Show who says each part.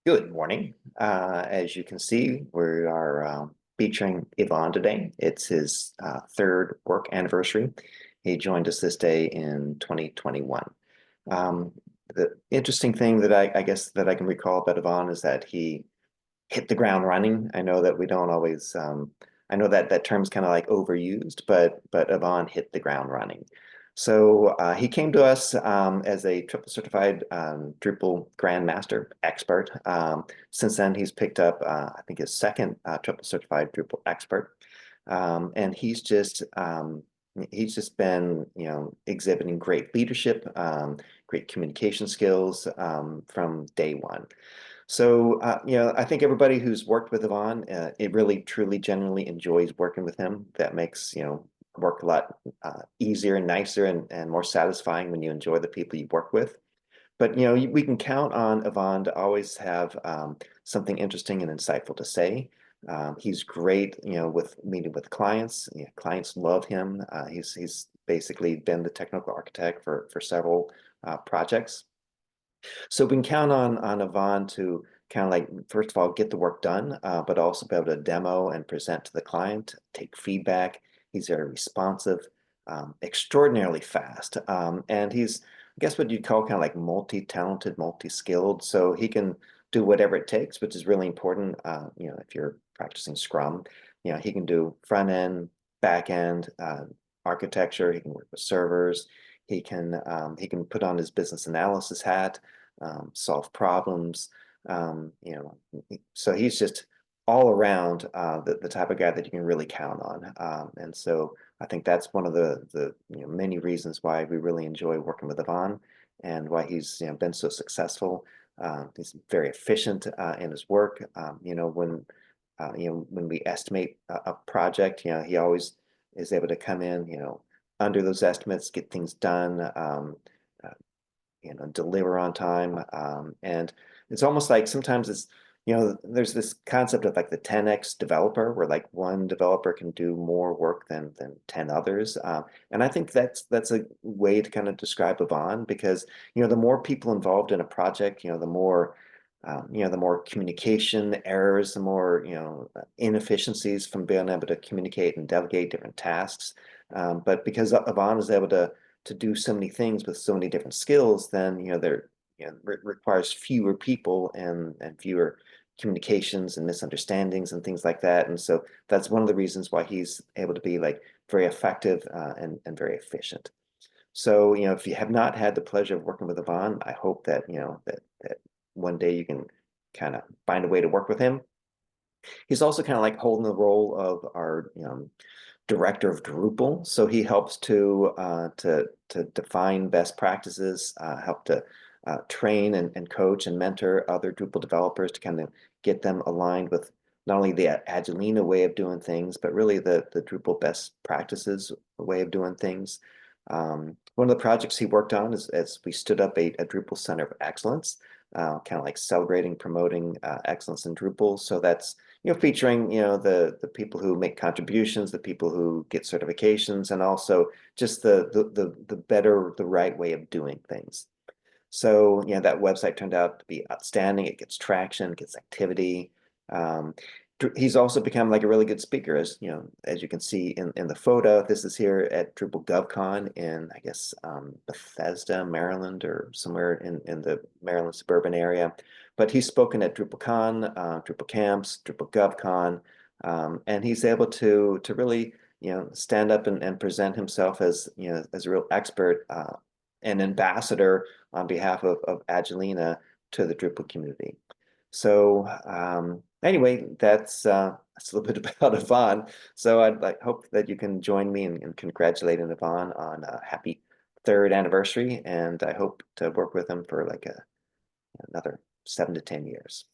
Speaker 1: Good morning. As you can see, we are featuring Yvonne today. It's his third work anniversary. He joined us this day in 2021. Um, the interesting thing that I guess that I can recall about Yvonne is that he hit the ground running. I know that we don't always, I know that that term's kind of like overused, but Yvonne hit the ground running. So he came to us as a triple certified Drupal Grandmaster expert. Since then, he's picked up, I think, his second triple certified Drupal expert, and he's just been, exhibiting great leadership, great communication skills from day one. So, I think everybody who's worked with Yvonne, it really, truly, genuinely enjoys working with him. That makes, work a lot easier and nicer and more satisfying when you enjoy the people you work with. But, we can count on Yvonne to always have something interesting and insightful to say. He's great, with meeting with clients. Clients love him. He's basically been the technical architect for several projects. So we can count on Yvonne to kind of like, first of all, get the work done, but also be able to demo and present to the client, take feedback. He's very responsive, extraordinarily fast. And he's, I guess what you'd call kind of like multi-talented, multi-skilled. So he can do whatever it takes, which is really important. If you're practicing Scrum, he can do front end, back end, architecture. He can work with servers. He can put on his business analysis hat, solve problems. So he's just all around the type of guy that you can really count on. And so I think that's one of the many reasons why we really enjoy working with Yvonne and why he's been so successful. He's very efficient in his work. When we estimate a project, he always is able to come in, under those estimates, get things done, uh, deliver on time. And it's almost like sometimes there's this concept of like the 10x developer, where like one developer can do more work than 10 others. And I think that's a way to kind of describe Yvonne, because, the more people involved in a project, the more communication errors, the more, inefficiencies from being able to communicate and delegate different tasks. But because Yvonne is able to do so many things with so many different skills, then there requires fewer people and fewer communications and misunderstandings and things like that. And so that's one of the reasons why he's able to be like very effective and very efficient. So, if you have not had the pleasure of working with Yvonne, I hope that, that one day you can kind of find a way to work with him. He's also kind of like holding the role of our, director of Drupal. So he helps to define best practices, help to train and coach and mentor other Drupal developers to kind of get them aligned with not only the Agileana way of doing things, but really the Drupal best practices way of doing things. One of the projects he worked on is as we stood up a Drupal Center of Excellence, kind of like celebrating, promoting excellence in Drupal. So that's featuring the people who make contributions, the people who get certifications, and also just the better, the right way of doing things. So that website turned out to be outstanding. It gets traction, gets activity. Um, he's also become like a really good speaker, as you can see in the photo. This is here at Drupal GovCon in, I guess, Bethesda, Maryland, or somewhere in the Maryland suburban area. But he's spoken at DrupalCon, Drupal Camps, Drupal GovCon, and he's able to really stand up and present himself as as a real expert, an ambassador on behalf of Agileana to the Drupal community. So anyway, that's a little bit about Yvonne. So I'd hope that you can join me in congratulating Yvonne on a happy third anniversary, and I hope to work with him for like another 7 to 10 years.